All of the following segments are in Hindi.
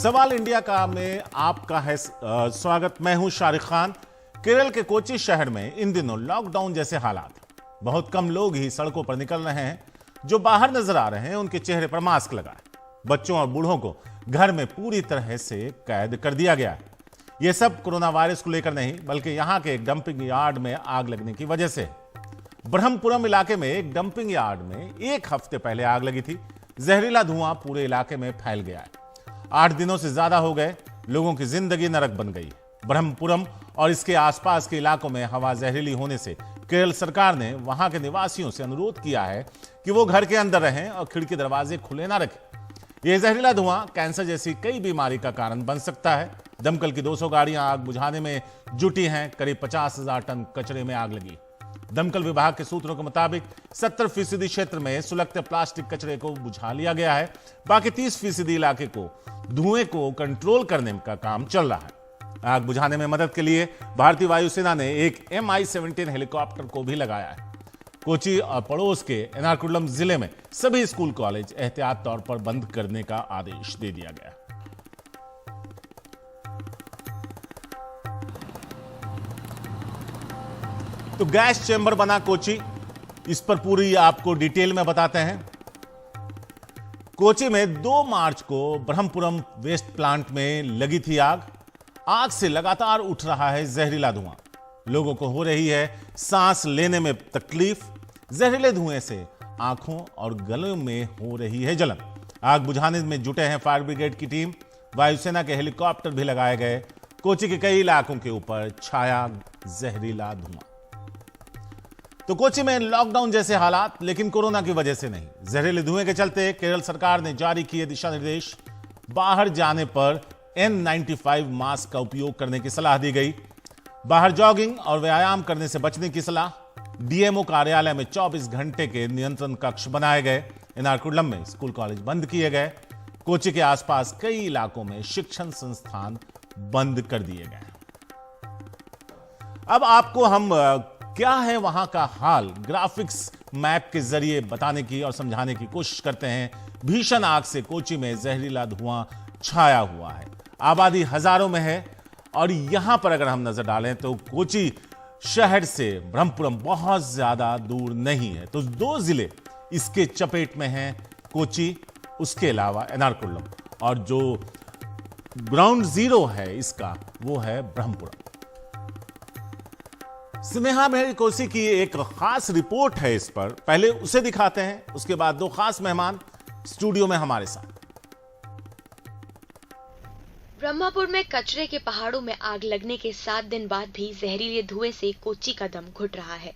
सवाल इंडिया का में आपका है स्वागत। मैं हूं शाहरुख खान। केरल के कोची शहर में इन दिनों लॉकडाउन जैसे हालात। बहुत कम लोग ही सड़कों पर निकल रहे हैं। जो बाहर नजर आ रहे हैं उनके चेहरे पर मास्क लगा है। बच्चों और बूढ़ों को घर में पूरी तरह से कैद कर दिया गया है। यह सब कोरोना वायरस को लेकर नहीं, बल्कि यहां के एक डंपिंग यार्ड में आग लगने की वजह से। ब्रह्मपुरम इलाके में एक डंपिंग यार्ड में एक हफ्ते पहले आग लगी थी। जहरीला धुआं पूरे इलाके में फैल गया है। 8 दिनों से ज्यादा हो गए, लोगों की जिंदगी नरक बन गई। ब्रह्मपुरम और इसके आसपास के इलाकों में हवा जहरीली होने से केरल सरकार ने वहां के निवासियों से अनुरोध किया है कि वो घर के अंदर रहें और खिड़की दरवाजे खुले ना रखें। यह जहरीला धुआं कैंसर जैसी कई बीमारी का कारण बन सकता है। दमकल की 200 गाड़ियां आग बुझाने में जुटी हैं। करीब 50,000 टन कचरे में आग लगी। दमकल विभाग के सूत्रों के मुताबिक 70% क्षेत्र में सुलगते प्लास्टिक कचरे को बुझा लिया गया है। बाकी 30% इलाके को धुएं को कंट्रोल करने का काम चल रहा है। आग बुझाने में मदद के लिए भारतीय वायुसेना ने एक Mi-17 हेलीकॉप्टर को भी लगाया है। कोची और पड़ोस के एर्नाकुलम जिले में सभी स्कूल कॉलेज एहतियात तौर पर बंद करने का आदेश दे दिया गया। तो गैस चेंबर बना कोची, इस पर पूरी आपको डिटेल में बताते हैं। कोची में 2 मार्च को ब्रह्मपुरम वेस्ट प्लांट में लगी थी आग। आग से लगातार उठ रहा है जहरीला धुआं। लोगों को हो रही है सांस लेने में तकलीफ। जहरीले धुएं से आंखों और गलों में हो रही है जलन। आग बुझाने में जुटे हैं फायर ब्रिगेड की टीम। वायुसेना के हेलीकॉप्टर भी लगाए गए। कोची के कई इलाकों के ऊपर छाया जहरीला धुआं। तो कोची में लॉकडाउन जैसे हालात, लेकिन कोरोना की वजह से नहीं। जहरीले धुएं के चलते केरल सरकार ने जारी किए दिशा निर्देश। बाहर जाने पर N95 मास्क का उपयोग करने की सलाह दी गई। बाहर जॉगिंग और व्यायाम करने से बचने की सलाह। डीएमओ कार्यालय में 24 घंटे के नियंत्रण कक्ष बनाए गए। एर्नाकुलम में स्कूल कॉलेज बंद किए गए। कोची के आसपास कई इलाकों में शिक्षण संस्थान बंद कर दिए गए। अब आपको हम क्या है वहां का हाल ग्राफिक्स मैप के जरिए बताने की और समझाने की कोशिश करते हैं। भीषण आग से कोची में जहरीला धुआं छाया हुआ है। आबादी हजारों में है और यहां पर अगर हम नजर डालें तो कोची शहर से ब्रह्मपुरम बहुत ज्यादा दूर नहीं है। तो 2 जिले इसके चपेट में हैं, कोची, उसके अलावा एर्नाकुलम, और जो ग्राउंड जीरो है इसका वो है ब्रह्मपुरम। स्नेहा मेहरी कोसी की एक खास रिपोर्ट है इस पर। पहले उसे दिखाते हैं, उसके बाद 2 खास मेहमान स्टूडियो में हमारे साथ। ब्रह्मपुर में कचरे के पहाड़ों में आग लगने के 7 दिन बाद भी जहरीले धुएं से कोची का दम घुट रहा है।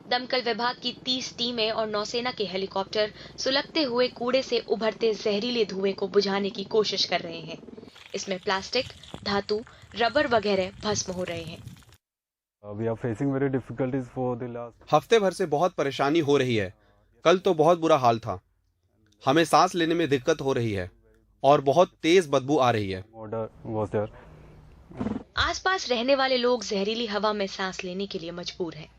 दमकल विभाग की 30 टीमें और नौसेना के हेलीकॉप्टर सुलगते हुए कूड़े से उभरते जहरीले धुएं को बुझाने की कोशिश कर रहे हैं। इसमें प्लास्टिक, धातु, रबर वगैरह भस्म हो रहे हैं। हफ्ते भर से बहुत परेशानी हो रही है। कल तो बहुत बुरा हाल था। हमें सांस लेने में दिक्कत हो रही है और बहुत तेज बदबू आ रही है। आसपास रहने वाले लोग जहरीली हवा में सांस लेने के लिए मजबूर हैं।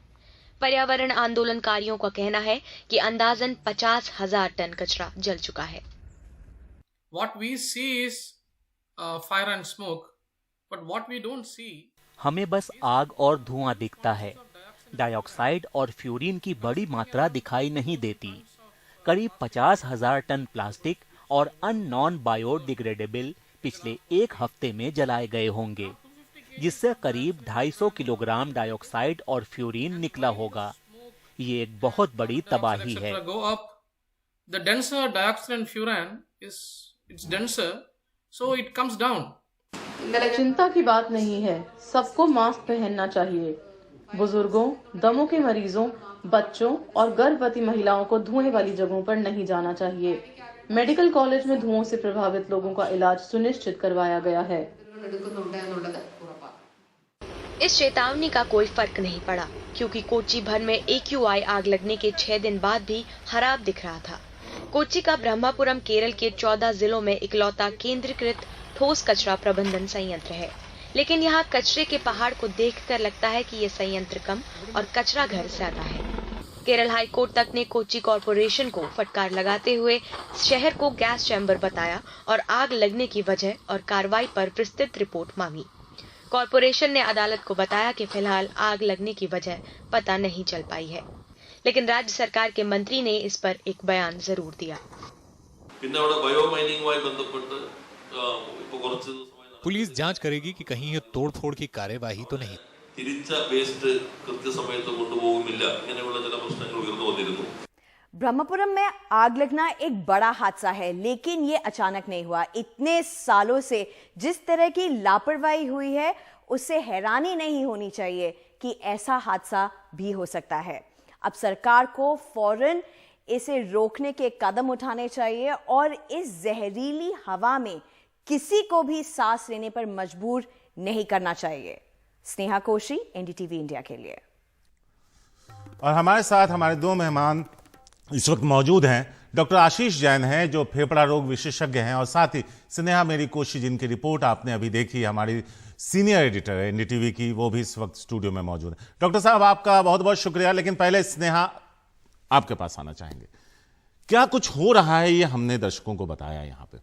पर्यावरण आंदोलनकारियों का कहना है कि अंदाजन 50,000 टन कचरा जल चुका है। What we see is fire and smoke, but what we don't see. हमें बस आग और धुआं दिखता है। डाइऑक्साइड और फ्यूरिन की बड़ी मात्रा दिखाई नहीं देती। करीब 50,000 टन प्लास्टिक और नॉन बायोडिग्रेडेबल पिछले 1 हफ्ते में जलाए गए होंगे, जिससे करीब 250 किलोग्राम डाइऑक्साइड और फ्यूरिन निकला होगा। ये एक बहुत बड़ी तबाही है। The denser dioxide and furan is it's denser, so it comes down. चिंता की बात नहीं है। सबको मास्क पहनना चाहिए। बुजुर्गों, दमों के मरीजों, बच्चों और गर्भवती महिलाओं को धुएं वाली जगहों पर नहीं जाना चाहिए। मेडिकल कॉलेज में धुओं से प्रभावित लोगों का इलाज सुनिश्चित करवाया गया है। इस चेतावनी का कोई फर्क नहीं पड़ा, क्योंकि कोची भर में AQI आग लगने के 6 दिन बाद भी खराब दिख रहा था। कोची का ब्रह्मपुरम केरल के 14 जिलों में इकलौता केंद्रीकृत ठोस कचरा प्रबंधन संयंत्र है, लेकिन यहाँ कचरे के पहाड़ को देखकर लगता है कि ये संयंत्र कम और कचरा घर ज्यादा है। केरल हाई कोर्ट तक ने कोच्चि कॉरपोरेशन को फटकार लगाते हुए शहर को गैस चैम्बर बताया और आग लगने की वजह और कार्रवाई पर विस्तृत रिपोर्ट मांगी। कॉरपोरेशन ने अदालत को बताया कि फिलहाल आग लगने की वजह पता नहीं चल पाई है, लेकिन राज्य सरकार के मंत्री ने इस पर एक बयान जरूर दिया। पुलिस जांच करेगी कि कहीं ये तोड़फोड़ की कार्यवाही तो नहीं। ब्रह्मपुरम में आग लगना एक बड़ा हादसा है, लेकिन ये अचानक नहीं हुआ। इतने सालों से जिस तरह की लापरवाही हुई है, उससे हैरानी नहीं होनी चाहिए कि ऐसा हादसा भी हो सकता है। अब सरकार को फौरन इसे रोकने के कदम उठाने चाहिए और इस जहरीली हवा में किसी को भी सांस लेने पर मजबूर नहीं करना चाहिए। स्नेहा कोशी, एनडीटीवी इंडिया के लिए। और हमारे साथ हमारे दो मेहमान इस वक्त मौजूद हैं। डॉक्टर आशीष जैन हैं जो फेफड़ा रोग विशेषज्ञ हैं, और साथ ही स्नेहा मेरी कोशी जिनकी रिपोर्ट आपने अभी देखी, हमारी सीनियर एडिटर है एनडीटीवी की, वो भी इस वक्त स्टूडियो में मौजूद है। डॉक्टर साहब, आपका बहुत बहुत शुक्रिया। लेकिन पहले स्नेहा, आपके पास आना चाहेंगे। क्या कुछ हो रहा है ये हमने दर्शकों को बताया। यहाँ पे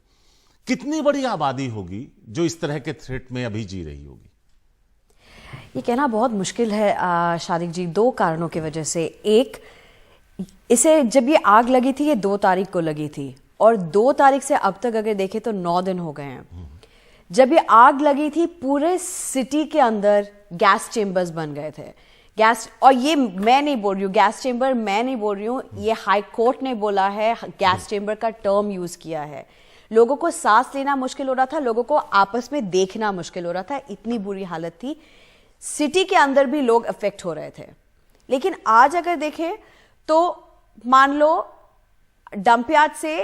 कितनी बड़ी आबादी होगी जो इस तरह के थ्रेट में अभी जी रही होगी? ये कहना बहुत मुश्किल है शादिक जी, दो कारणों की वजह से। एक, इसे जब ये आग लगी थी ये 2 तारीख को लगी थी, और 2 तारीख से अब तक अगर देखें तो 9 दिन हो गए हैं। जब ये आग लगी थी पूरे सिटी के अंदर गैस चेम्बर्स बन गए थे। गैस, और ये मैं नहीं बोल रही हूँ, गैस चेम्बर मैं नहीं बोल रही हूँ, ये हाई कोर्ट ने बोला है, गैस चेम्बर का टर्म यूज किया है। लोगों को सांस लेना मुश्किल हो रहा था, लोगों को आपस में देखना मुश्किल हो रहा था, इतनी बुरी हालत थी। सिटी के अंदर भी लोग अफेक्ट हो रहे थे। लेकिन आज अगर देखें तो मान लो डंपयार्ड से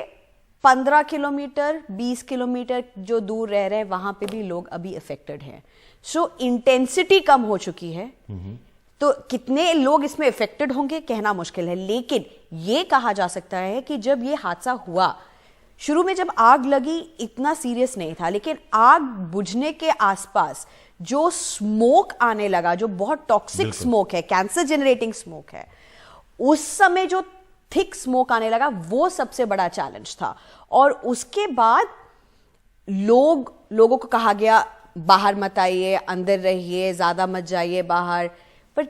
15 किलोमीटर 20 किलोमीटर जो दूर रह रहे हैं वहां पे भी लोग अभी अफेक्टेड हैं। सो इंटेंसिटी कम हो चुकी है, तो कितने लोग इसमें अफेक्टेड होंगे कहना मुश्किल है। लेकिन यह कहा जा सकता है कि जब यह हादसा हुआ, शुरू में जब आग लगी इतना सीरियस नहीं था, लेकिन आग बुझने के आसपास जो स्मोक आने लगा, जो बहुत टॉक्सिक स्मोक है, कैंसर जनरेटिंग स्मोक है, उस समय जो थिक स्मोक आने लगा वो सबसे बड़ा चैलेंज था। और उसके बाद लोगों को कहा गया बाहर मत आइए, अंदर रहिए, ज्यादा मत जाइए बाहर। पर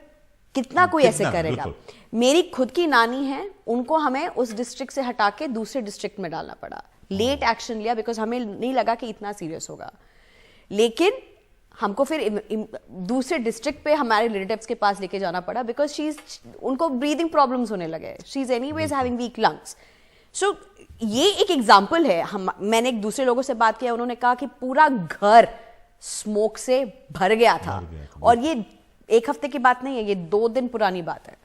कितना कोई ऐसे करेगा? मेरी खुद की नानी है, उनको हमें उस डिस्ट्रिक्ट से हटा के दूसरे डिस्ट्रिक्ट में डालना पड़ा। लेट एक्शन लिया बिकॉज हमें नहीं लगा कि इतना सीरियस होगा, लेकिन हमको फिर दूसरे डिस्ट्रिक्ट पे हमारे रिलेटिव्स के पास लेके जाना पड़ा बिकॉज उनको ब्रीदिंग प्रॉब्लम्स होने लगे। She is anyways having weak lungs. So ये एक एग्जाम्पल है। मैंने एक दूसरे लोगों से बात किया, उन्होंने कहा कि पूरा घर स्मोक से भर गया था। और ये 1 हफ्ते की बात नहीं है, ये 2 दिन पुरानी बात है।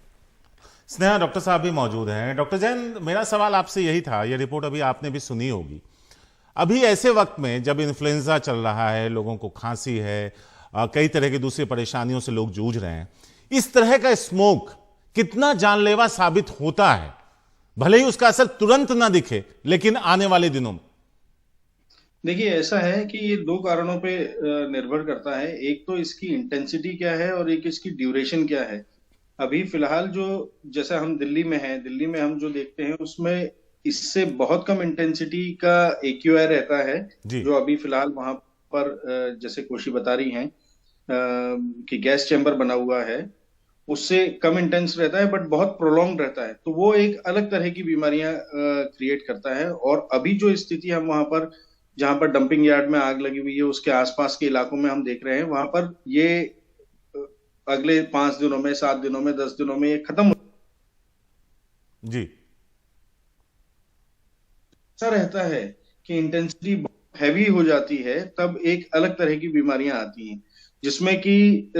स्नेहा, डॉक्टर साहब भी मौजूद हैं। डॉक्टर जैन, मेरा सवाल आपसे यही था, ये रिपोर्ट अभी आपने भी सुनी होगी। अभी ऐसे वक्त में जब इन्फ्लुएंजा चल रहा है, लोगों को खांसी है, कई तरह की दूसरी परेशानियों से लोग जूझ रहे हैं, इस तरह का स्मोक कितना जानलेवा साबित होता है? भले ही उसका असर तुरंत ना दिखे, लेकिन आने वाले दिनों में। देखिए, ऐसा है कि ये 2 कारणों पे निर्भर करता है। एक तो इसकी इंटेंसिटी क्या है और एक इसकी ड्यूरेशन क्या है। अभी फिलहाल जो, जैसे हम दिल्ली में हैं, दिल्ली में हम जो देखते हैं उसमें इससे बहुत कम इंटेंसिटी का AQI रहता है, जो अभी फिलहाल वहां पर जैसे कोशी बता रही हैं कि गैस चैम्बर बना हुआ है, उससे कम इंटेंस रहता है, बट बहुत प्रोलॉन्ग रहता है। तो वो एक अलग तरह की बीमारियां क्रिएट करता है। और अभी जो स्थिति हम वहां पर, जहां पर डंपिंग यार्ड में आग लगी हुई है, उसके आसपास के इलाकों में हम देख रहे हैं, वहां पर ये अगले 5 दिनों में, 7 दिनों में, 10 दिनों में ये खत्म हो जी। ऐसा रहता है कि इंटेंसिटी हैवी हो जाती है, तब एक अलग तरह की बीमारियां आती हैं, जिसमें कि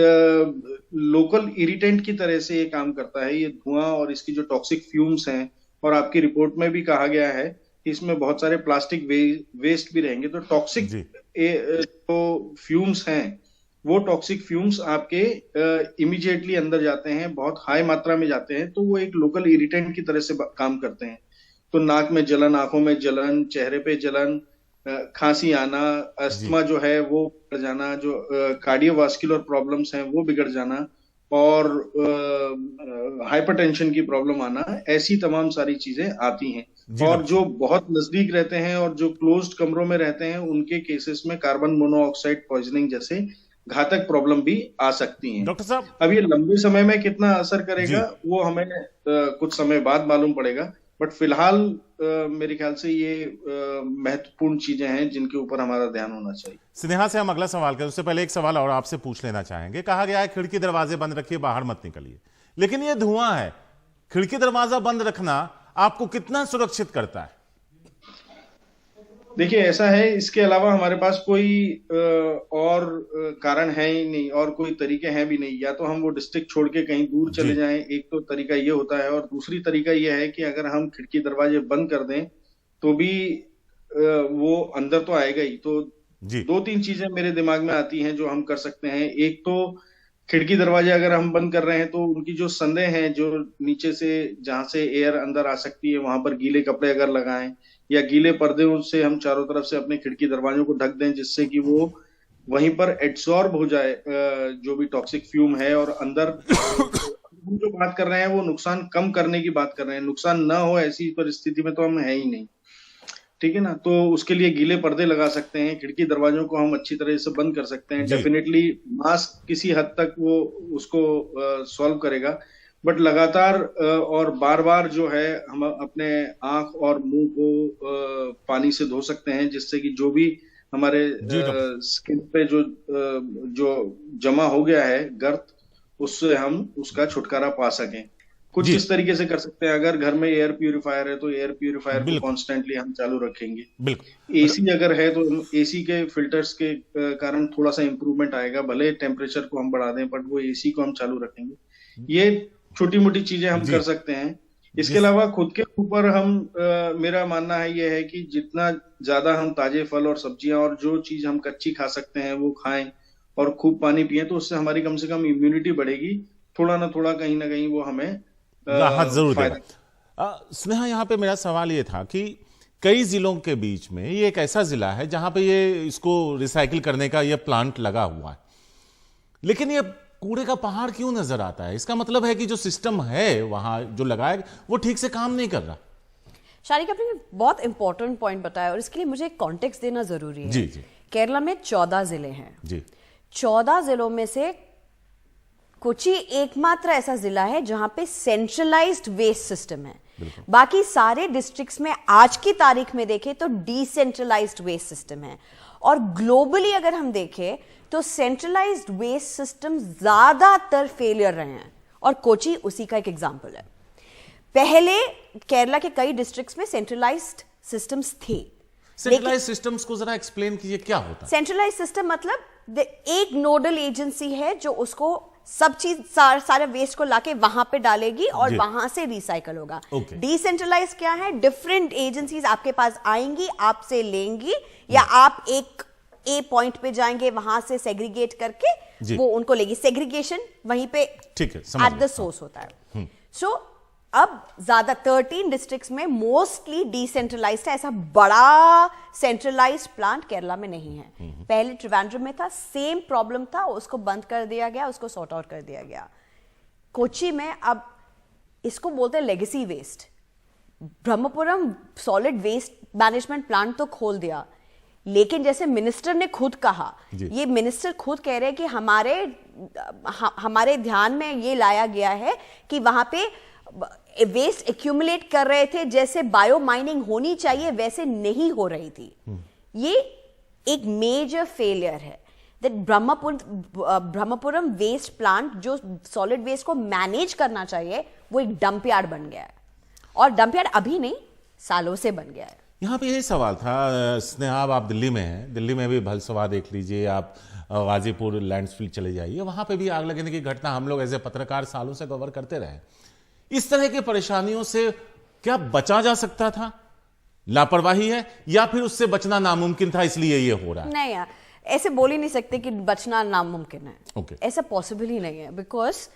लोकल इरिटेंट की तरह से ये काम करता है। ये धुआं और इसकी जो टॉक्सिक फ्यूम्स हैं, और आपकी रिपोर्ट में भी कहा गया है कि इसमें बहुत सारे प्लास्टिक वेस्ट भी रहेंगे। तो टॉक्सिक जो फ्यूम्स हैं, वो टॉक्सिक फ्यूम्स आपके इमीडिएटली अंदर जाते हैं, बहुत हाई मात्रा में जाते हैं, तो वो एक लोकल इरिटेंट की तरह से काम करते हैं। तो नाक में जलन, आंखों में जलन, चेहरे पे जलन, खांसी आना, अस्थमा जो है वो बिगड़ जाना, जो कार्डियोवास्कुलर प्रॉब्लम्स हैं वो बिगड़ जाना, और हाइपरटेंशन की प्रॉब्लम आना, ऐसी तमाम सारी चीजें आती हैं। और जो बहुत नजदीक रहते हैं और जो क्लोज्ड कमरों में रहते हैं, उनके केसेस में कार्बन मोनोऑक्साइड पॉइजनिंग जैसे घातक प्रॉब्लम भी आ सकती हैं। डॉक्टर साहब, अब ये लंबे समय में कितना असर करेगा वो हमें कुछ समय बाद मालूम पड़ेगा, बट फिलहाल मेरे ख्याल से ये महत्वपूर्ण चीजें हैं जिनके ऊपर हमारा ध्यान होना चाहिए। स्नेहा से हम अगला सवाल करें उससे पहले एक सवाल और आपसे पूछ लेना चाहेंगे। कहा गया है खिड़की दरवाजे बंद रखिए, बाहर मत निकलिए, लेकिन ये धुआं है, खिड़की दरवाजा बंद रखना आपको कितना सुरक्षित करता है? देखिए, ऐसा है, इसके अलावा हमारे पास कोई और कारण है ही नहीं और कोई तरीके हैं भी नहीं। या तो हम वो डिस्ट्रिक्ट छोड़ के कहीं दूर चले जाएं, एक तो तरीका ये होता है, और दूसरी तरीका ये है कि अगर हम खिड़की दरवाजे बंद कर दें तो भी वो अंदर तो आएगा ही। तो दो तीन चीजें मेरे दिमाग में आती हैं जो हम कर सकते हैं। एक तो खिड़की दरवाजे अगर हम बंद कर रहे हैं तो उनकी जो संदेह हैं, जो नीचे से जहां से एयर अंदर आ सकती है, वहां पर गीले कपड़े अगर लगाएं या गीले पर्दे से हम चारों तरफ से अपने खिड़की दरवाजों को ढक दें, जिससे कि वो वहीं पर एब्सॉर्ब हो जाए जो भी टॉक्सिक फ्यूम है, और अंदर हम जो बात कर रहे हैं वो नुकसान कम करने की बात कर रहे हैं, नुकसान ना हो ऐसी परिस्थिति में तो हम है ही नहीं, ठीक है ना। तो उसके लिए गीले पर्दे लगा सकते हैं, खिड़की दरवाजों को हम अच्छी तरह से बंद कर सकते हैं। डेफिनेटली मास्क किसी हद तक वो उसको सॉल्व करेगा, बट लगातार और बार बार जो है हम अपने आंख और मुंह को पानी से धो सकते हैं, जिससे कि जो भी हमारे स्किन पे जो जमा हो गया है गर्त, उससे हम उसका छुटकारा पा सकें। कुछ इस तरीके से कर सकते हैं। अगर घर में एयर प्यूरिफायर है तो एयर प्यूरिफायर को कॉन्स्टेंटली हम चालू रखेंगे। एसी अगर है तो एसी के फिल्टर्स के कारण थोड़ा सा इंप्रूवमेंट आएगा, भले टेम्परेचर को हम बढ़ा दें, बट वो एसी को हम चालू रखेंगे। ये छोटी मोटी चीजें हम कर सकते हैं। इसके अलावा खुद के ऊपर हम मेरा मानना है ये है कि जितना ज्यादा हम ताजे फल और सब्जियां और जो चीज हम कच्ची खा सकते हैं वो खाएं और खूब पानी पिएं, तो उससे हमारी कम से कम इम्यूनिटी बढ़ेगी। थोड़ा ना कहीं वो हमें राहत जरूर देगा। स्नेहा, यहाँ पे मेरा सवाल ये था कि कई जिलों के बीच में ये एक ऐसा जिला है जहां पे ये इसको रिसाइकिल करने का ये प्लांट लगा हुआ है, लेकिन ये कूड़े का पहाड़ क्यों नजर आता है? इसका मतलब है कि जो सिस्टम है वहां जो लगाया वो ठीक से काम नहीं कर रहा। शारिक, आपने बहुत इंपॉर्टेंट पॉइंट बताया और इसके लिए मुझे कॉन्टेक्स्ट देना जरूरी है। जी। केरला में 14 जिले हैं जी। 14 जिलों में से कोची एकमात्र ऐसा जिला है जहां पे सेंट्रलाइज्ड वेस्ट सिस्टम है। बाकी सारे डिस्ट्रिक्ट्स में आज की तारीख में देखें तो डिसेंट्रलाइज्ड वेस्ट सिस्टम है। और ग्लोबली अगर हम देखें तो सेंट्रलाइज्ड वेस्ट सिस्टम ज्यादातर फेलियर रहे हैं, और कोची उसी का एक एग्जांपल है। पहले केरला के कई डिस्ट्रिक्ट्स में सेंट्रलाइज्ड सिस्टम्स थे। सेंट्रलाइज्ड सिस्टम्स को जरा एक्सप्लेन कीजिए, क्या होता है सेंट्रलाइज्ड सिस्टम? मतलब एक नोडल एजेंसी है जो उसको सब चीज सारे वेस्ट को लाके वहां पे डालेगी और वहां से रिसाइकल होगा। डिसेंट्रलाइज क्या है? डिफरेंट एजेंसीज आपके पास आएंगी, आपसे लेंगी, या आप एक ए पॉइंट पे जाएंगे, वहां से सेग्रीगेट करके वो उनको लेगी। सेग्रीगेशन वहीं पे एट द सोर्स होता है। सो अब ज्यादा 13 डिस्ट्रिक्ट्स में मोस्टली डिसेंट्रलाइज्ड है। ऐसा बड़ा सेंट्रलाइज्ड प्लांट केरला में नहीं है। पहले त्रिवेंद्रम में था, सेम प्रॉब्लम था, उसको बंद कर दिया गया, उसको सॉर्ट आउट कर दिया गया। कोची में अब इसको बोलते हैं legacy waste. Brahmapuram solid waste management plant तो खोल दिया, लेकिन जैसे मिनिस्टर ने खुद कहा, ये मिनिस्टर खुद कह रहे हैं कि हमारे ध्यान में ये लाया गया है कि वहां पे वेस्ट एक्यूमुलेट कर रहे थे, जैसे बायो माइनिंग होनी चाहिए वैसे नहीं हो रही थी। ये एक मेजर फेलियर है दैट ब्रह्मपुरम वेस्ट प्लांट जो सॉलिड वेस्ट को मैनेज करना चाहिए वो एक डंप यार्ड बन गया है, और डंप यार्ड अभी नहीं सालों से बन गया है। यहाँ पे यही सवाल था स्नेहा, आप दिल्ली में हैं, दिल्ली में भी भलसवा देख लीजिए, आप गाजीपुर लैंड्सफील्ड चले जाइए, वहां पे भी आग लगने की घटना हम लोग एज ए पत्रकार सालों से कवर करते रहे। इस तरह की परेशानियों से क्या बचा जा सकता था? लापरवाही है या फिर उससे बचना नामुमकिन था इसलिए ये हो रहा है? नहीं यार, ऐसे बोल ही नहीं सकते कि बचना नामुमकिन है। ऐसा पॉसिबल ही नहीं है, बिकॉज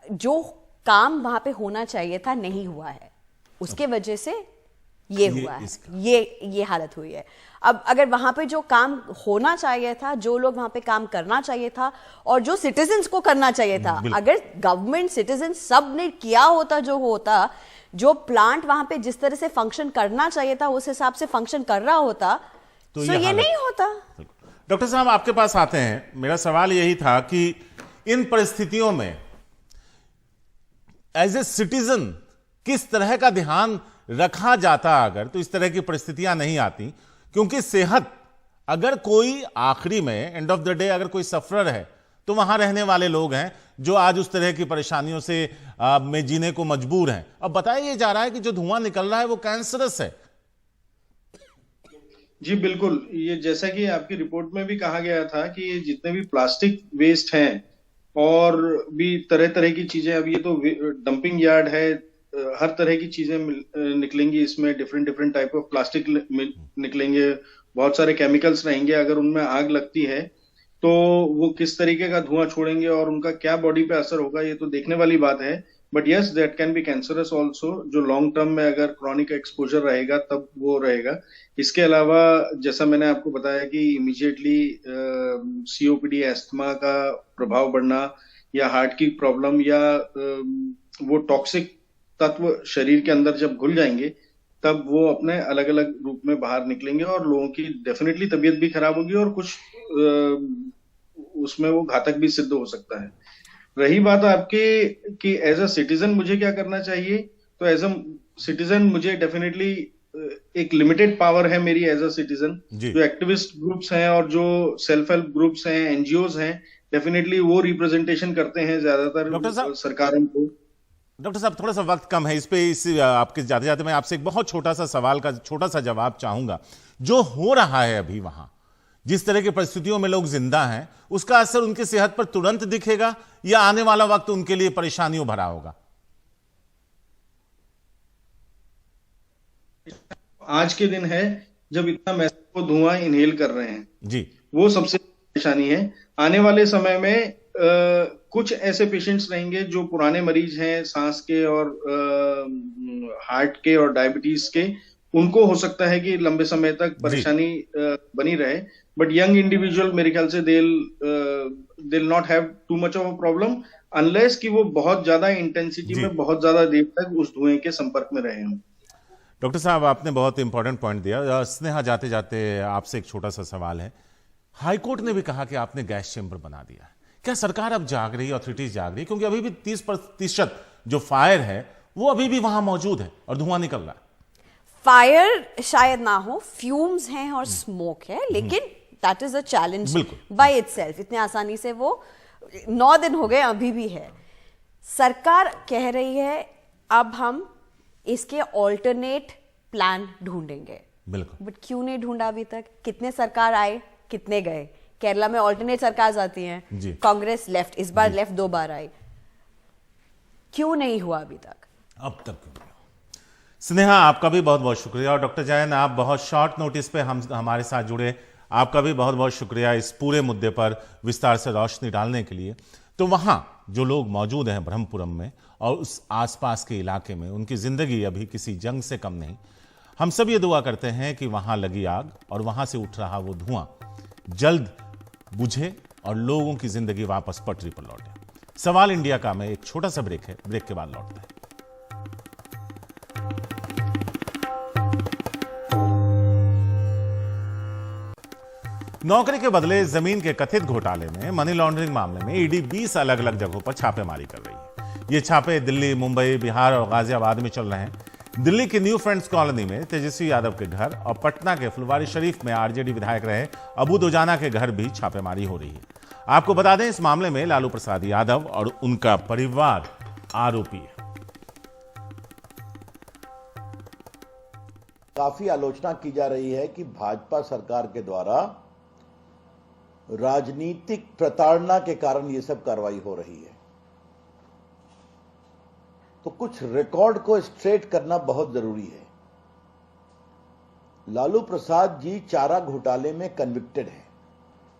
जो काम वहां पे होना चाहिए था नहीं हुआ है, उसके वजह से ये हुआ है, ये हालत हुई है। अब अगर वहां पे जो काम होना चाहिए था, जो लोग वहां पे काम करना चाहिए था और जो सिटीजन्स को करना चाहिए था, अगर गवर्नमेंट सिटीजन सब ने किया होता, जो होता, जो प्लांट वहां पे जिस तरह से फंक्शन करना चाहिए था उस हिसाब से फंक्शन कर रहा होता, तो ये नहीं होता। डॉक्टर साहब आपके पास आते हैं, मेरा सवाल यही था कि इन परिस्थितियों में एज ए सिटीजन किस तरह का ध्यान रखा जाता अगर, तो इस तरह की परिस्थितियां नहीं आती। क्योंकि सेहत, अगर कोई आखिरी में एंड ऑफ द डे अगर कोई सफरर है तो वहां रहने वाले लोग हैं जो आज उस तरह की परेशानियों से में जीने को मजबूर हैं। अब बताया जा रहा है कि जो धुआं निकल रहा है वो कैंसरस है। जी बिल्कुल, ये जैसा कि आपकी रिपोर्ट में भी कहा गया था कि ये जितने भी प्लास्टिक वेस्ट हैं और भी तरह तरह की चीजें, अब ये तो डंपिंग यार्ड है, हर तरह की चीजें निकलेंगी इसमें, डिफरेंट टाइप ऑफ प्लास्टिक निकलेंगे, बहुत सारे केमिकल्स रहेंगे। अगर उनमें आग लगती है तो वो किस तरीके का धुआं छोड़ेंगे और उनका क्या बॉडी पे असर होगा, ये तो देखने वाली बात है। But yes, that can be cancerous also, जो लॉन्ग टर्म में अगर क्रॉनिक एक्सपोजर रहेगा तब वो रहेगा। इसके अलावा जैसा मैंने आपको बताया कि इमीडिएटली सीओपीडी, एस्थमा का प्रभाव बढ़ना या हार्ट की प्रॉब्लम या वो टॉक्सिक तत्व शरीर के अंदर जब घुल जाएंगे तब वो अपने अलग अलग रूप में बाहर निकलेंगे और लोगों की डेफिनेटली तबीयत भी खराब होगी और कुछ उसमें वो घातक भी सिद्ध हो सकता है। रही बात आपके कि एज अ सिटीजन मुझे क्या करना चाहिए, तो एज अ सिटीजन मुझे डेफिनेटली एक लिमिटेड पावर है मेरी एज अ सिटीजन। जो एक्टिविस्ट ग्रुप्स हैं और जो सेल्फ हेल्प ग्रुप्स हैं, एनजीओज हैं, डेफिनेटली वो रिप्रेजेंटेशन करते हैं ज्यादातर सरकारों को। डॉक्टर साहब थोड़ा सा वक्त कम है, इस पे आपके जाते जाते मैं आपसे एक बहुत छोटा सा सवाल का छोटा सा जवाब चाहूंगा। जो हो रहा है अभी वहां, जिस तरह की परिस्थितियों में लोग जिंदा हैं, उसका असर उनकी सेहत पर तुरंत दिखेगा या आने वाला वक्त उनके लिए परेशानियों भरा होगा? आज के दिन है जब इतना मैसिव धुआं इनहेल कर रहे हैं जी, वो सबसे परेशानी है। आने वाले समय में कुछ ऐसे पेशेंट्स रहेंगे जो पुराने मरीज हैं सांस के और हार्ट के और डायबिटीज के, उनको हो सकता है कि लंबे समय तक परेशानी बनी रहे। बट यंग इंडिविजुअल मेरे ख्याल से they'll not have too much of a problem unless कि वो बहुत ज्यादा इंटेंसिटी में बहुत ज्यादा देर तक उस धुएं के संपर्क में रहे हों। डॉक्टर साहब आपने बहुत इंपॉर्टेंट पॉइंट दिया। स्नेहा, जाते जाते आपसे एक छोटा सा सवाल है। हाईकोर्ट ने भी कहा कि आपने गैस चेंबर बना दिया है, क्या सरकार अब जाग रही है, अथॉरिटीज जाग रही है? क्योंकि अभी भी 30% जो फायर है वो अभी भी वहां मौजूद है और धुआं निकल रहा है। फायर शायद ना हो, फ्यूम्स हैं और स्मोक है, लेकिन that is a challenge by itself. इतने आसानी से वो 9 दिन हो गए, अभी भी है। सरकार कह रही है अब हम इसके ऑल्टरनेट प्लान ढूंढेंगे। बिल्कुल, बट क्यों नहीं ढूंढा अभी तक? कितने सरकार आए, कितने गए? केरला में ऑल्टरनेट सरकार आती हैं, कांग्रेस लेफ्ट, इस बार लेफ्ट 2 बार आई, क्यों नहीं हुआ अभी तक? अब तक क्यों नहीं? स्नेहा, आपका भी बहुत बहुत शुक्रिया। और डॉक्टर जैन, आप बहुत शॉर्ट नोटिस पे हमारे साथ जुड़े, आपका भी बहुत बहुत शुक्रिया इस पूरे मुद्दे पर विस्तार से रोशनी डालने के लिए। तो वहां जो लोग मौजूद हैं ब्रह्मपुरम में और उस आसपास के इलाके में, उनकी जिंदगी अभी किसी जंग से कम नहीं। हम सब ये दुआ करते हैं कि वहां लगी आग और वहां से उठ रहा वो धुआं जल्द बुझे और लोगों की जिंदगी वापस पटरी पर लौटे। सवाल इंडिया का में एक छोटा सा ब्रेक है, ब्रेक के बाद लौटते हैं। नौकरी के बदले जमीन के कथित घोटाले में, मनी लॉन्ड्रिंग मामले में ईडी 20 अलग अलग जगहों पर छापेमारी कर रही है। ये छापे दिल्ली, मुंबई, बिहार और गाजियाबाद में चल रहे हैं। दिल्ली की न्यू फ्रेंड्स कॉलोनी में तेजस्वी यादव के घर और पटना के फुलवारी शरीफ में आरजेडी विधायक रहे अबू दुजाना के घर भी छापेमारी हो रही है। आपको बता दें, इस मामले में लालू प्रसाद यादव और उनका परिवार आरोपी है। काफी आलोचना की जा रही है कि भाजपा सरकार के द्वारा राजनीतिक प्रताड़ना के कारण यह सब कार्रवाई हो रही है। तो कुछ रिकॉर्ड को स्ट्रेट करना बहुत जरूरी है। लालू प्रसाद जी चारा घोटाले में कन्विक्टेड हैं।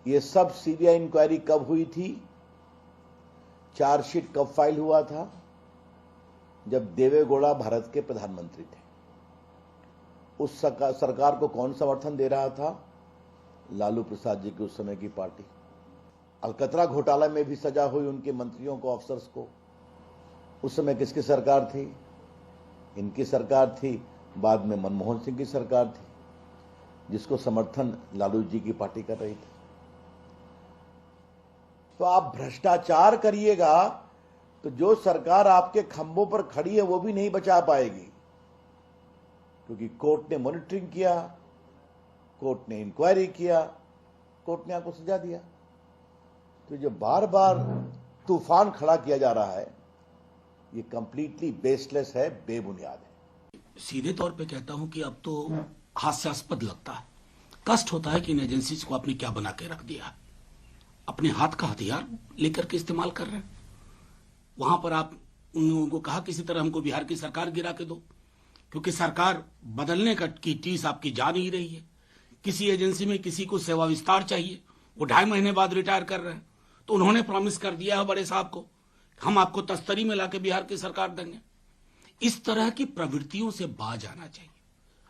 ये सब सीबीआई इंक्वायरी कब हुई थी, चार्जशीट कब फाइल हुआ था? जब देवेगौड़ा भारत के प्रधानमंत्री थे। उस सरकार को कौन समर्थन दे रहा था? लालू प्रसाद जी की उस समय की पार्टी। अलकतरा घोटाला में भी सजा हुई उनके मंत्रियों को, अफसर्स को, उस समय किसकी सरकार थी? इनकी सरकार थी। बाद में मनमोहन सिंह की सरकार थी, जिसको समर्थन लालू जी की पार्टी कर रही थी। तो आप भ्रष्टाचार करिएगा तो जो सरकार आपके खंभों पर खड़ी है वो भी नहीं बचा पाएगी, क्योंकि कोर्ट ने मॉनिटरिंग किया, कोर्ट ने इंक्वायरी किया, कोर्ट ने आपको सजा दिया। तो जो बार बार तूफान खड़ा किया जा रहा है, ये कंप्लीटली बेसलेस है, बेबुनियाद है। सीधे तौर पे कहता हूं कि अब तो हास्यास्पद लगता है, कष्ट होता है कि इन एजेंसीज को आपने क्या बना के रख दिया। अपने हाथ का हथियार लेकर के इस्तेमाल कर रहे हैं। वहां पर आप उन लोगों को कहा किसी तरह हमको बिहार की सरकार गिरा के दो, क्योंकि सरकार बदलने की टीस आपकी जा नहीं रही है। किसी एजेंसी में किसी को सेवा विस्तार चाहिए, वो 2.5 महीने बाद रिटायर कर रहे हैं, तो उन्होंने प्रॉमिस कर दिया है बड़े साहब को, हम आपको तस्तरी में लाके बिहार की सरकार देंगे। इस तरह की प्रवृत्तियों से बाज आना चाहिए।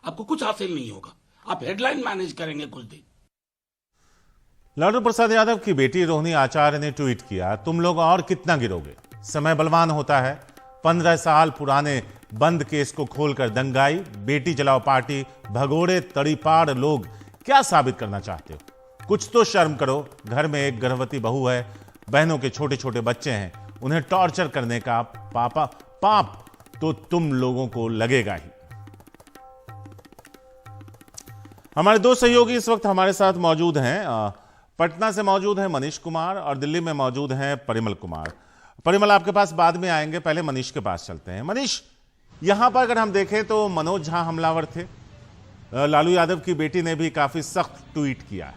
आपको कुछ हासिल नहीं होगा, आप हेडलाइन मैनेज करेंगे कुछ दिन। लालू प्रसाद यादव की बेटी रोहिणी आचार्य ने ट्वीट किया, तुम लोग और कितना गिरोगे, समय बलवान होता है। 15 साल पुराने बंद केस को खोलकर दंगाई, बेटी जलाओ पार्टी, भगोड़े तड़ीपाड़ लोग क्या साबित करना चाहते हो? कुछ तो शर्म करो। घर में एक गर्भवती बहू है, बहनों के छोटे छोटे बच्चे हैं, उन्हें टॉर्चर करने का पाप तो तुम लोगों को लगेगा ही। हमारे दो सहयोगी इस वक्त हमारे साथ मौजूद हैं। पटना से मौजूद हैं मनीष कुमार और दिल्ली में मौजूद हैं परिमल कुमार। परिमल, आपके पास बाद में आएंगे, पहले मनीष के पास चलते हैं। मनीष, यहां पर अगर हम देखें तो मनोज झा हमलावर थे, लालू यादव की बेटी ने भी काफी सख्त ट्वीट किया है,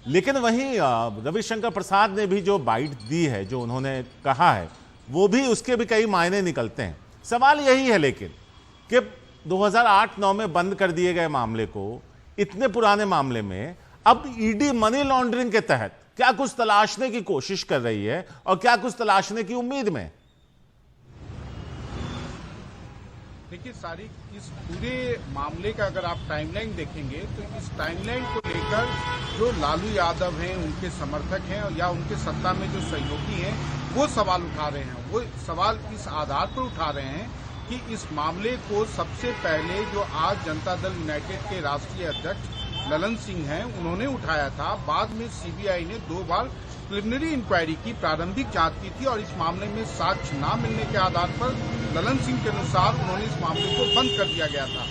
लेकिन वहीं रविशंकर प्रसाद ने भी जो बाइट दी है, जो उन्होंने कहा है, वो भी उसके भी कई मायने निकलते हैं। सवाल यही है लेकिन कि 2008-9 में बंद कर दिए गए मामले को, इतने पुराने मामले में अब ईडी मनी लॉन्ड्रिंग के तहत क्या कुछ तलाशने की कोशिश कर रही है और क्या कुछ तलाशने की उम्मीद में? देखिए सारी इस पूरे मामले का अगर आप टाइमलाइन देखेंगे तो इस टाइमलाइन को लेकर जो लालू यादव हैं, उनके समर्थक हैं या उनके सत्ता में जो सहयोगी हैं, वो सवाल उठा रहे हैं। वो सवाल इस आधार पर उठा रहे हैं कि इस मामले को सबसे पहले जो आज जनता दल यूनाइटेड के राष्ट्रीय अध्यक्ष ललन सिंह हैं, उन्होंने उठाया था। बाद में सीबीआई ने 2 बार प्रिलिमिनरी इंक्वायरी की, प्रारंभिक जांच की थी और इस मामले में साक्ष्य न मिलने के आधार पर ललन सिंह के अनुसार उन्होंने इस मामले को बंद कर दिया गया था।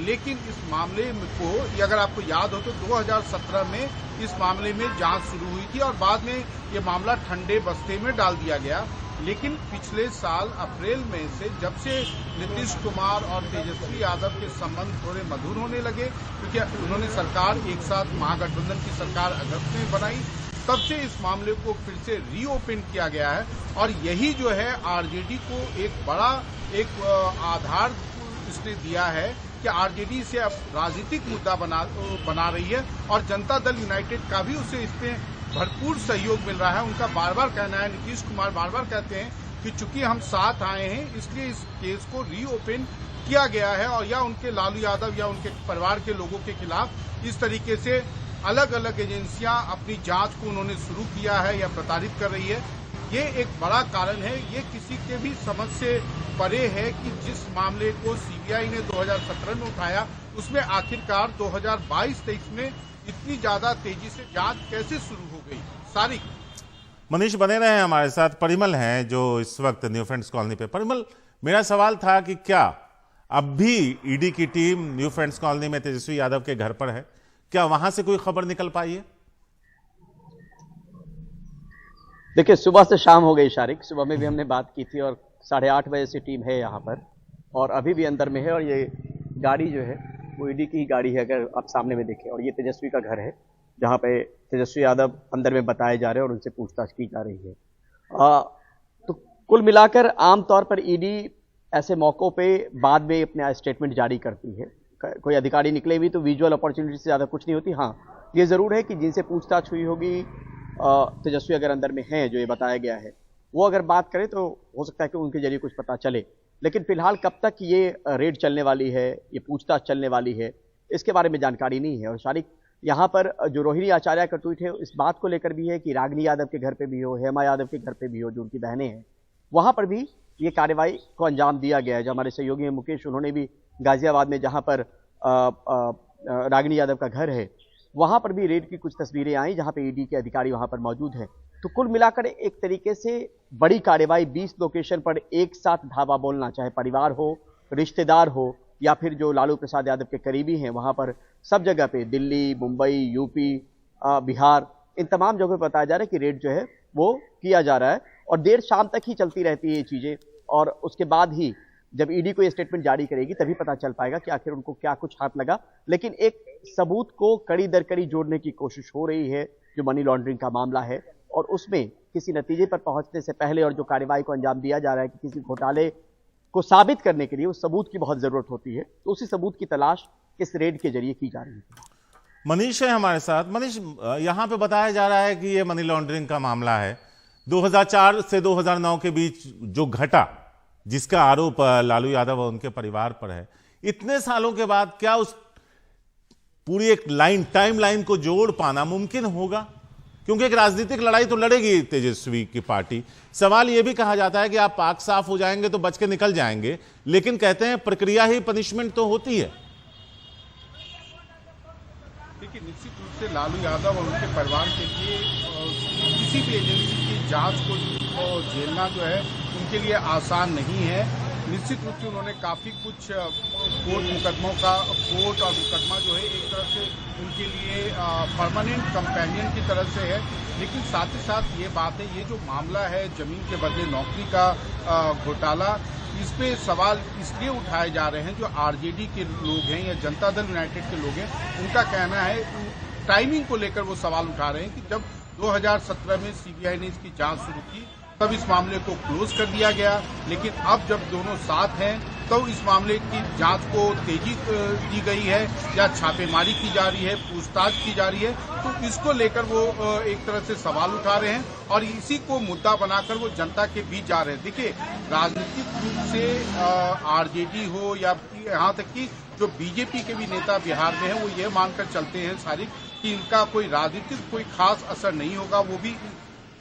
लेकिन इस मामले को, अगर आपको याद हो तो 2017 में इस मामले में जांच शुरू हुई थी और बाद में ये मामला ठंडे बस्ते में डाल दिया गया। लेकिन पिछले साल अप्रैल में से जब से नीतीश कुमार और तेजस्वी यादव के संबंध थोड़े मधुर होने लगे, क्योंकि उन्होंने सरकार एक साथ महागठबंधन की सरकार अगस्त में बनाई, तब से इस मामले को फिर से रीओपन किया गया है। और यही जो है आरजेडी को एक बड़ा आधार इसने दिया है कि आरजेडी से अब राजनीतिक मुद्दा बना रही है और जनता दल यूनाइटेड का भी उसे इसमें भरपूर सहयोग मिल रहा है। उनका बार बार कहना है, नीतीश कुमार बार बार कहते हैं कि चूंकि हम साथ आए हैं इसलिए इस केस को रीओपन किया गया है और या उनके लालू यादव या उनके परिवार के लोगों के खिलाफ इस तरीके से अलग अलग एजेंसियां अपनी जांच को उन्होंने शुरू किया है या प्रताड़ित कर रही है। ये एक बड़ा कारण है। ये किसी के भी समझ से परे है कि जिस मामले को सीबीआई ने 2017 में उठाया, उसमें आखिरकार 2022-23 में इतनी ज्यादा तेजी से जांच कैसे शुरू हो गई। सारी मनीष बने रहे हैं हमारे साथ। परिमल हैं जो इस वक्त न्यू फ्रेंड्स कॉलोनी पे। परिमल, मेरा सवाल था कि क्या अब भी ईडी की टीम न्यू फ्रेंड्स कॉलोनी में तेजस्वी यादव के घर पर है? क्या वहां से कोई खबर निकल पाई है? देखिए, सुबह से शाम हो गई शारिक। सुबह में भी हमने बात की थी और 8:30 बजे से टीम है यहाँ पर और अभी भी अंदर में है। और ये गाड़ी जो है वो ईडी की ही गाड़ी है, अगर आप सामने में देखें। और ये तेजस्वी का घर है जहाँ पे तेजस्वी यादव अंदर में बताए जा रहे हैं और उनसे पूछताछ की जा रही है। तो कुल मिलाकर आमतौर पर ईडी ऐसे मौक़ों पे बाद में अपना स्टेटमेंट जारी करती है। कोई अधिकारी निकले भी तो विजुअल अपॉर्चुनिटी से ज़्यादा कुछ नहीं होती। हाँ, ये ज़रूर है कि जिनसे पूछताछ हुई होगी, तेजस्वी अगर अंदर में हैं जो ये बताया गया है, वो अगर बात करें तो हो सकता है कि उनके जरिए कुछ पता चले। लेकिन फिलहाल कब तक ये रेड चलने वाली है, ये पूछताछ चलने वाली है, इसके बारे में जानकारी नहीं है। और शारिक, यहाँ पर जो रोहिणी आचार्य का ट्वीट है इस बात को लेकर भी है कि रागिनी यादव के घर पे भी हो, हेमा यादव के घर पे भी हो, जो उनकी बहनें हैं, वहां पर भी ये कार्रवाई को अंजाम दिया गया है। जो हमारे सहयोगी हैं मुकेश, उन्होंने भी गाजियाबाद में जहां पर रागिनी यादव का घर है वहां पर भी रेड की कुछ तस्वीरें आई जहां पे ईडी के अधिकारी वहां पर मौजूद हैं। तो कुल मिलाकर एक तरीके से बड़ी कार्रवाई 20 लोकेशन पर एक साथ धावा बोलना, चाहे परिवार हो, रिश्तेदार हो या फिर जो लालू प्रसाद यादव के करीबी हैं, वहां पर सब जगह पे दिल्ली, मुंबई, यूपी, बिहार, इन तमाम जगहों पर बताया जा रहा है कि रेड जो है वो किया जा रहा है और देर शाम तक ही चलती रहती है ये चीजें। और उसके बाद ही जब ईडी को ये स्टेटमेंट जारी करेगी तभी पता चल पाएगा कि आखिर उनको क्या कुछ हाथ लगा। लेकिन एक सबूत को कड़ी दर कड़ी जोड़ने की कोशिश हो रही है जो मनी लॉन्ड्रिंग का मामला है, और उसमें किसी नतीजे पर पहुंचने से पहले और जो कार्रवाई को अंजाम दिया जा रहा है कि किसी घोटाले को साबित करने के लिए उस सबूत की बहुत जरूरत होती है, तो उसी सबूत की तलाश इस रेड के जरिए की जा रही है। मनीष है हमारे साथ। मनीष, यहां पे बताया जा रहा है कि ये मनी लॉन्ड्रिंग का मामला है। 2004 से 2009 के बीच जो घटा, जिसका आरोप लालू यादव और उनके परिवार पर है, इतने सालों के बाद क्या उस पूरी एक टाइम लाइन को जोड़ पाना मुमकिन होगा? क्योंकि एक राजनीतिक लड़ाई तो लड़ेगी तेजस्वी की पार्टी। सवाल यह भी कहा जाता है कि आप पाक साफ हो जाएंगे तो बच के निकल जाएंगे, लेकिन कहते हैं प्रक्रिया ही पनिशमेंट तो होती है। देखिए, निश्चित रूप से लालू यादव और उनके परिवार के लिए किसी भी एजेंसी की जांच को झेलना जो है उनके लिए आसान नहीं है। निश्चित रूप से उन्होंने काफी कुछ कोर्ट और मुकदमा जो है एक तरह से उनके लिए परमानेंट कंपेनियन की तरह से है। लेकिन साथ ही साथ ये बात है, ये जो मामला है जमीन के बदले नौकरी का घोटाला, इस पे सवाल इसलिए उठाए जा रहे हैं जो आरजेडी के लोग हैं या जनता दल यूनाइटेड के लोग हैं, उनका कहना है टाइमिंग को लेकर वो सवाल उठा रहे हैं कि जब 2017 में सीबीआई ने इसकी जांच शुरू की तब इस मामले को क्लोज कर दिया गया, लेकिन अब जब दोनों साथ हैं तो इस मामले की जांच को तेजी दी गई है या छापेमारी की जा रही है, पूछताछ की जा रही है, तो इसको लेकर वो एक तरह से सवाल उठा रहे हैं और इसी को मुद्दा बनाकर वो जनता के बीच जा रहे हैं। देखिए, राजनीतिक रूप से आरजेडी हो या यहाँ तक कि जो बीजेपी के भी नेता बिहार में हैं, वो ये मानकर चलते हैं सारी कि इनका कोई राजनीतिक कोई खास असर नहीं होगा। वो भी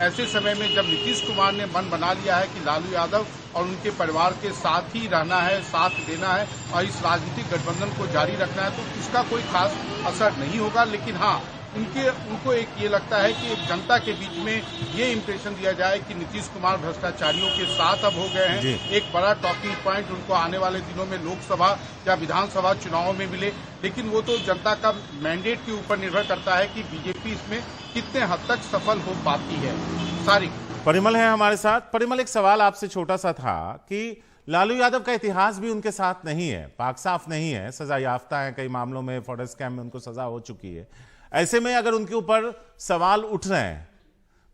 ऐसे समय में जब नीतीश कुमार ने मन बना लिया है कि लालू यादव और उनके परिवार के साथ ही रहना है, साथ देना है और इस राजनीतिक गठबंधन को जारी रखना है, तो इसका कोई खास असर नहीं होगा। लेकिन हाँ, उनको एक ये लगता है कि एक जनता के बीच में ये इम्प्रेशन दिया जाए कि नीतीश कुमार भ्रष्टाचारियों के साथ अब हो गए हैं। एक बड़ा टॉकिंग पॉइंट उनको आने वाले दिनों में लोकसभा या विधानसभा चुनाव में मिले। लेकिन वो तो जनता का मैंडेट के ऊपर निर्भर करता है कि बीजेपी इसमें कितने हद तक सफल हो पाती है। सारी परिमल है हमारे साथ। परिमल, एक सवाल आपसे छोटा सा था कि लालू यादव का इतिहास भी उनके साथ नहीं है, पाक साफ नहीं है, सजा याफ्ता है, कई मामलों में फॉरेन स्कैम में उनको सजा हो चुकी है। ऐसे में अगर उनके ऊपर सवाल उठ रहे हैं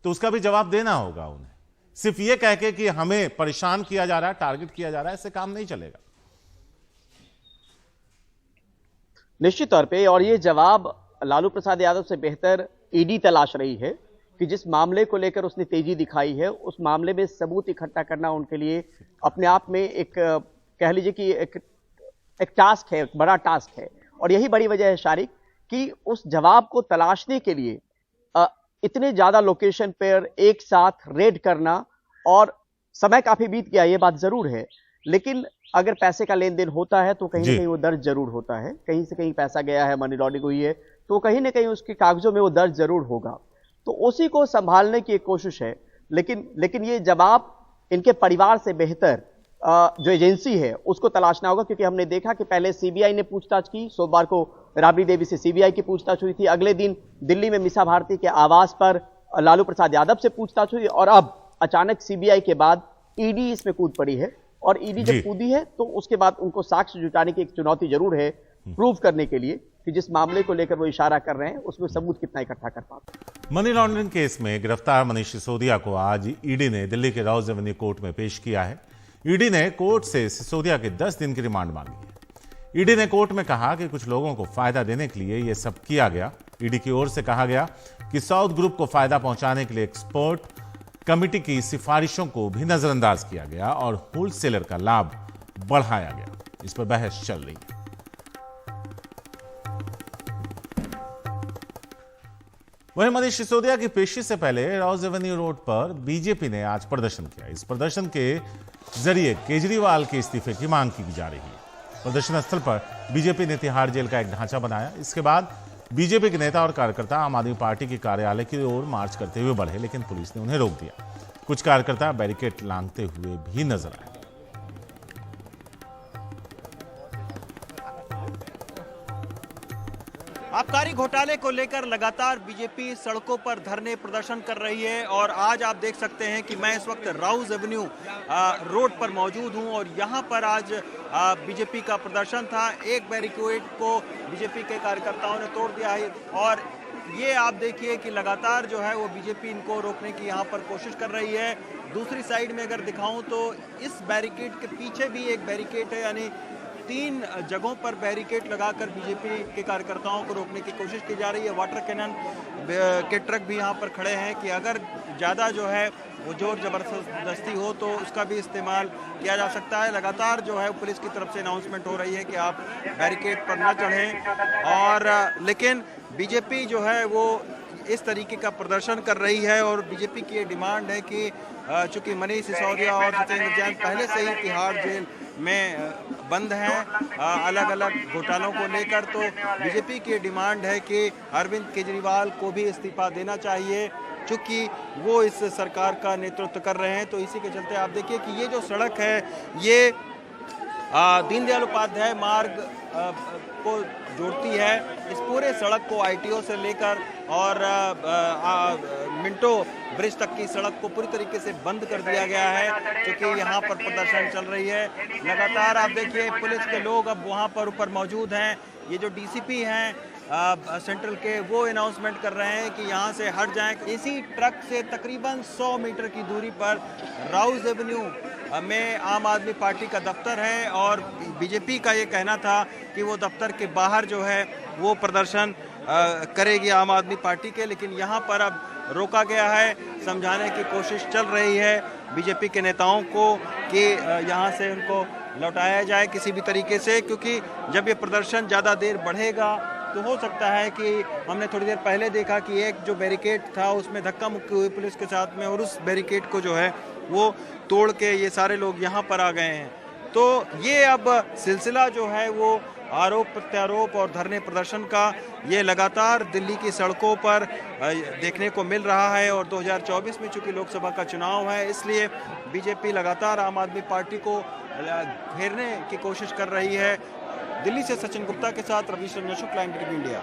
तो उसका भी जवाब देना होगा उन्हें। सिर्फ ये कह के कि हमें परेशान किया जा रहा है, टारगेट किया जा रहा है, ऐसे काम नहीं चलेगा। निश्चित तौर पे, और ये जवाब लालू प्रसाद यादव से बेहतर ईडी तलाश रही है कि जिस मामले को लेकर उसने तेजी दिखाई है उस मामले में सबूत इकट्ठा करना उनके लिए अपने आप में एक कह लीजिए कि एक टास्क है, एक बड़ा टास्क है। और यही बड़ी वजह है शारिक कि उस जवाब को तलाशने के लिए इतने ज्यादा लोकेशन पर एक साथ रेड करना, और समय काफी बीत गया, ये बात जरूर है। लेकिन अगर पैसे का लेन देन होता है तो कहीं ना कहीं वो दर्ज जरूर होता है, कहीं से कहीं पैसा गया है, मनी लॉन्ड्रिंग हुई है, तो कहीं ना कहीं उसके कागजों में वो दर्ज जरूर होगा। तो उसी को संभालने की एक कोशिश है। लेकिन ये जवाब इनके परिवार से बेहतर जो एजेंसी है उसको तलाशना होगा, क्योंकि हमने देखा कि पहले सीबीआई ने पूछताछ की, सोमवार को राबड़ी देवी से सीबीआई की पूछताछ हुई थी, अगले दिन दिल्ली में मीसा भारती के आवास पर लालू प्रसाद यादव से पूछताछ हुई, और अब अचानक सीबीआई के बाद ईडी इसमें कूद पड़ी है। और ईडी जब कूदी है तो उसके बाद उनको साक्ष्य जुटाने की एक चुनौती जरूर है, प्रूव करने के लिए कि जिस मामले को लेकर वो इशारा कर रहे हैं उसमें सबूत कितना इकट्ठा कर पाते। मनी लॉन्ड्रिंग केस में गिरफ्तार मनीष सिसोदिया को आज ईडी ने दिल्ली के रॉज एवेन्यू कोर्ट में पेश किया है। ईडी ने कोर्ट से सिसोदिया के 10 दिन की रिमांड मांगी है। ईडी ने कोर्ट में कहा कि कुछ लोगों को फायदा देने के लिए यह सब किया गया। ईडी की ओर से कहा गया कि साउथ ग्रुप को फायदा पहुंचाने के लिए एक्सपर्ट कमेटी की सिफारिशों को भी नजरअंदाज किया गया और होलसेलर का लाभ बढ़ाया गया। इस पर बहस चल रही है। वहीं मनीष सिसोदिया की पेशी से पहले रॉज एवेन्यू रोड पर बीजेपी ने आज प्रदर्शन किया। इस प्रदर्शन के जरिए केजरीवाल के इस्तीफे की मांग की जा रही है। प्रदर्शन स्थल पर बीजेपी ने तिहाड़ जेल का एक ढांचा बनाया। इसके बाद बीजेपी के नेता और कार्यकर्ता आम आदमी पार्टी के कार्यालय की ओर मार्च करते हुए बढ़े, लेकिन पुलिस ने उन्हें रोक दिया। कुछ कार्यकर्ता बैरिकेड लांघते हुए भी नजर आए। आबकारी घोटाले को लेकर लगातार बीजेपी सड़कों पर धरने प्रदर्शन कर रही है और आज आप देख सकते हैं कि मैं इस वक्त राउज एवेन्यू रोड पर मौजूद हूं और यहां पर आज बीजेपी का प्रदर्शन था। एक बैरिकेड को बीजेपी के कार्यकर्ताओं ने तोड़ दिया है और ये आप देखिए कि लगातार जो है वो बीजेपी इनको रोकने की यहाँ पर कोशिश कर रही है। दूसरी साइड में अगर दिखाऊं तो इस बैरिकेड के पीछे भी एक बैरिकेड है, यानी 3 जगहों पर बैरिकेड लगाकर बीजेपी के कार्यकर्ताओं को रोकने की कोशिश की जा रही है। वाटर कैनन के ट्रक भी यहाँ पर खड़े हैं कि अगर ज़्यादा जो है वो जोर जबरदस्ती हो तो उसका भी इस्तेमाल किया जा सकता है। लगातार जो है पुलिस की तरफ से अनाउंसमेंट हो रही है कि आप बैरिकेड पर न चढ़ें और लेकिन बीजेपी जो है वो इस तरीके का प्रदर्शन कर रही है और बीजेपी की ये डिमांड है कि चूंकि मनीष सिसोदिया और सत्येंद्र जैन पहले से ही तिहाड़ जेल में बंद हैं अलग अलग घोटालों को लेकर, तो बीजेपी की डिमांड है कि अरविंद केजरीवाल को भी इस्तीफा देना चाहिए चूंकि वो इस सरकार का नेतृत्व कर रहे हैं। तो इसी के चलते आप देखिए कि ये जो सड़क है ये दीनदयाल उपाध्याय मार्ग को जोड़ती है। इस पूरे सड़क को आईटीओ से लेकर और मिंटो ब्रिज तक की सड़क को पूरी तरीके से बंद कर दिया गया है क्योंकि यहाँ पर प्रदर्शन चल रही है। लगातार आप देखिए पुलिस के लोग अब वहाँ पर ऊपर मौजूद हैं। ये जो डीसीपी हैं सेंट्रल के वो अनाउंसमेंट कर रहे हैं कि यहाँ से हट जाएं। इसी ट्रक से तकरीबन 100 मीटर की दूरी पर राउज एवेन्यू में आम आदमी पार्टी का दफ्तर है और बीजेपी का ये कहना था कि वो दफ्तर के बाहर जो है वो प्रदर्शन करेगी आम आदमी पार्टी के, लेकिन यहाँ पर अब रोका गया है। समझाने की कोशिश चल रही है बीजेपी के नेताओं को कि यहाँ से उनको लौटाया जाए किसी भी तरीके से, क्योंकि जब ये प्रदर्शन ज़्यादा देर बढ़ेगा तो हो सकता है कि हमने थोड़ी देर पहले देखा कि एक जो बैरिकेड था उसमें धक्का मुक्की हुई पुलिस के साथ में और उस बैरिकेड को जो है वो तोड़ के ये सारे लोग यहाँ पर आ गए हैं। तो ये अब सिलसिला जो है वो आरोप प्रत्यारोप और धरने प्रदर्शन का ये लगातार दिल्ली की सड़कों पर देखने को मिल रहा है और 2024 में चूंकि लोकसभा का चुनाव है इसलिए बीजेपी लगातार आम आदमी पार्टी को घेरने की कोशिश कर रही है। दिल्ली से सचिन गुप्ता के साथ Ravish Ranjan Shukla, NDTV India.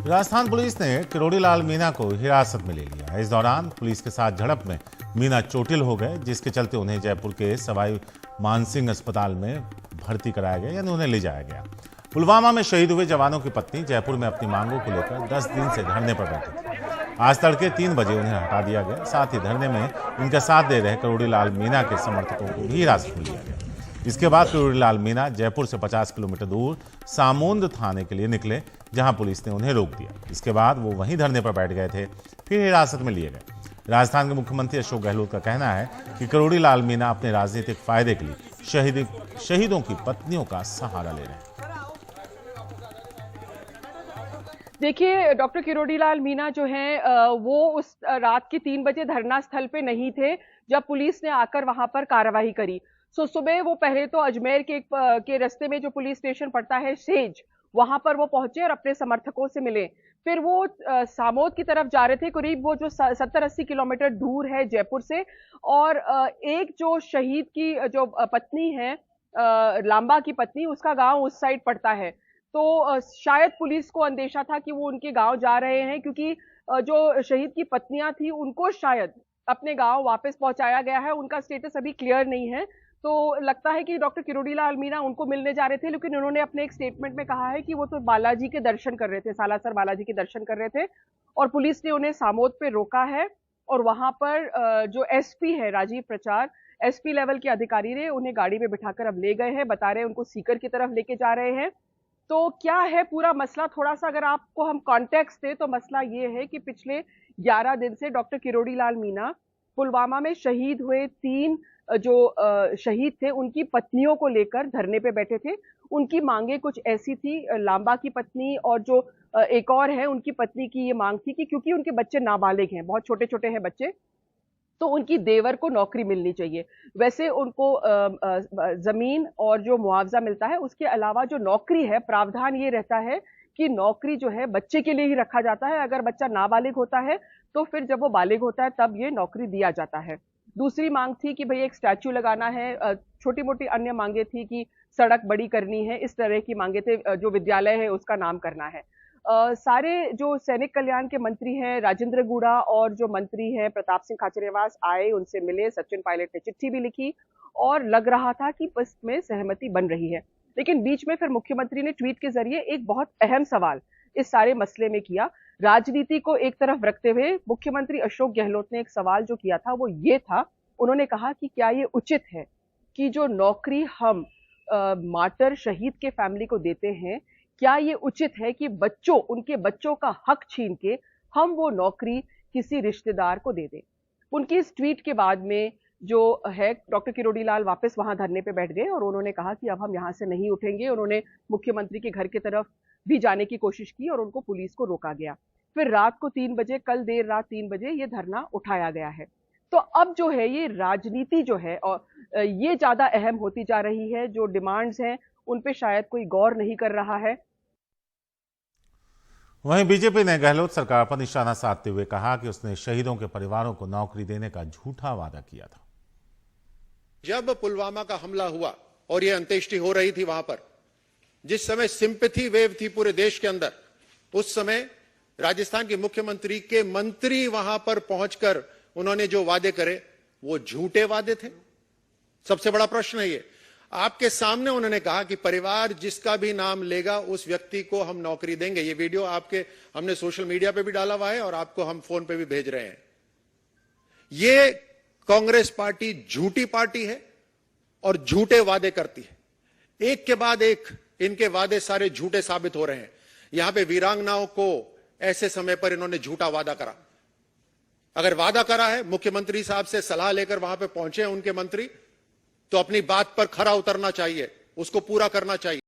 Rajasthan police ने किरोड़ीलाल मीणा को हिरासत में ले लिया। इस दौरान पुलिस के साथ झड़प में मीणा चोटिल हो गए, जिसके चलते उन्हें जयपुर के सवाई मानसिंह अस्पताल में भर्ती कराया गया, यानी उन्हें ले जाया गया। पुलवामा में शहीद हुए जवानों की पत्नी जयपुर में अपनी मांगों को लेकर 10 दिन से धरने पर बैठी थी। आज तड़के 3 बजे उन्हें हटा दिया गया। साथ ही धरने में उनका साथ दे रहे किरोड़ीलाल मीणा के समर्थकों को भी हिरासत में लिया गया। इसके बाद किरोड़ीलाल मीणा जयपुर से 50 किलोमीटर दूर सामोंद थाने के लिए निकले, जहां पुलिस ने उन्हें रोक दिया। इसके बाद वो वहीं धरने पर बैठ गए थे, फिर हिरासत में लिए गए। राजस्थान के मुख्यमंत्री अशोक गहलोत का कहना है कि किरोड़ीलाल मीणा अपने राजनीतिक फायदे के लिए शहीदों की पत्नियों का सहारा ले रहे हैं। देखिए, डॉक्टर किरोड़ीलाल मीणा जो है वो उस रात के 3 बजे धरना स्थल पे नहीं थे जब पुलिस ने आकर वहां पर कार्रवाई करी। सुबह वो पहले तो अजमेर के रास्ते में जो पुलिस स्टेशन पड़ता है सेज, वहां पर वो पहुंचे और अपने समर्थकों से मिले। फिर वो सामोद की तरफ जा रहे थे, करीब वो जो 70-80 किलोमीटर दूर है जयपुर से। और एक जो शहीद की जो पत्नी है, लांबा की पत्नी, उसका गांव उस साइड पड़ता है। तो शायद पुलिस को अंदेशा था कि वो उनके गांव जा रहे हैं, क्योंकि जो शहीद की पत्नियां थी उनको शायद अपने गांव वापस पहुंचाया गया है। उनका स्टेटस अभी क्लियर नहीं है, तो लगता है कि डॉक्टर किरोड़ीलाल मीणा उनको मिलने जा रहे थे, लेकिन उन्होंने अपने एक स्टेटमेंट में कहा है कि वो तो बालाजी के दर्शन कर रहे थे, सालासर बालाजी के दर्शन कर रहे थे और पुलिस ने उन्हें सामोद पे रोका है। और वहां पर जो एसपी है राजीव प्रचार, एसपी लेवल के अधिकारी ने उन्हें गाड़ी में बिठाकर अब ले गए हैं, बता रहे हैं उनको सीकर की तरफ लेके जा रहे हैं। तो क्या है पूरा मसला, थोड़ा सा अगर आपको हम कॉन्टेक्स्ट दें तो मसला ये है कि पिछले 11 दिन से डॉक्टर किरोड़ीलाल मीणा पुलवामा में शहीद हुए 3 जो शहीद थे उनकी पत्नियों को लेकर धरने पे बैठे थे। उनकी मांगे कुछ ऐसी थी, लांबा की पत्नी और जो एक और है उनकी पत्नी की ये मांग थी कि क्योंकि उनके बच्चे नाबालिग हैं, बहुत छोटे छोटे हैं बच्चे, तो उनकी देवर को नौकरी मिलनी चाहिए। वैसे उनको जमीन और जो मुआवजा मिलता है उसके अलावा जो नौकरी है, प्रावधान ये रहता है कि नौकरी जो है बच्चे के लिए ही रखा जाता है। अगर बच्चा नाबालिग होता है तो फिर जब वो बालिग होता है तब ये नौकरी दिया जाता है। दूसरी मांग थी कि भाई एक स्टैच्यू लगाना है, छोटी मोटी अन्य मांगे थी कि सड़क बड़ी करनी है, इस तरह की मांगे थे, जो विद्यालय है उसका नाम करना है। सारे जो सैनिक कल्याण के मंत्री हैं राजेंद्र गुड़ा और जो मंत्री हैं प्रताप सिंह खाचरियावास आए, उनसे मिले, सचिन पायलट ने चिट्ठी भी लिखी और लग रहा था कि इसमें सहमति बन रही है। लेकिन बीच में फिर मुख्यमंत्री ने ट्वीट के जरिए एक बहुत अहम सवाल इस सारे मसले में किया। राजनीति को एक तरफ रखते हुए मुख्यमंत्री अशोक गहलोत ने एक सवाल जो किया था वो ये था, उन्होंने कहा कि क्या ये उचित है कि जो नौकरी हम मार्टर शहीद के फैमिली को देते हैं, क्या ये उचित है कि उनके बच्चों का हक छीन के हम वो नौकरी किसी रिश्तेदार को दे दें। उनकी इस ट्वीट के बाद में जो है डॉक्टर किरोड़ी लाल वापस वहां धरने पे बैठ गए और उन्होंने कहा कि अब हम यहां से नहीं उठेंगे। उन्होंने मुख्यमंत्री के घर की तरफ भी जाने की कोशिश की और उनको पुलिस को रोका गया। फिर रात को 3 बजे, कल देर रात 3 बजे ये धरना उठाया गया है। तो अब जो है ये राजनीति जो है और ये ज्यादा अहम होती जा रही है। जो डिमांड्स हैं उन पे शायद कोई गौर नहीं कर रहा है। वहीं बीजेपी ने गहलोत सरकार पर निशाना साधते हुए कहा कि उसने शहीदों के परिवारों को नौकरी देने का झूठा वादा किया था। जब पुलवामा का हमला हुआ और यह अंत्येष्टि हो रही थी वहां पर, जिस समय सिंपैथी वेव थी पूरे देश के अंदर, उस समय राजस्थान के मुख्यमंत्री के मंत्री वहां पर पहुंचकर उन्होंने जो वादे करे वो झूठे वादे थे। सबसे बड़ा प्रश्न है ये। आपके सामने उन्होंने कहा कि परिवार जिसका भी नाम लेगा उस व्यक्ति को हम नौकरी देंगे। ये वीडियो हमने सोशल मीडिया पे भी डाला हुआ है और आपको हम फोन पे भी भेज रहे हैं। ये कांग्रेस पार्टी झूठी पार्टी है और झूठे वादे करती है। एक के बाद एक इनके वादे सारे झूठे साबित हो रहे हैं। यहां पे वीरांगनाओं को ऐसे समय पर इन्होंने झूठा वादा करा। अगर वादा करा है, मुख्यमंत्री साहब से सलाह लेकर वहां पे पहुंचे हैं उनके मंत्री, तो अपनी बात पर खरा उतरना चाहिए, उसको पूरा करना चाहिए।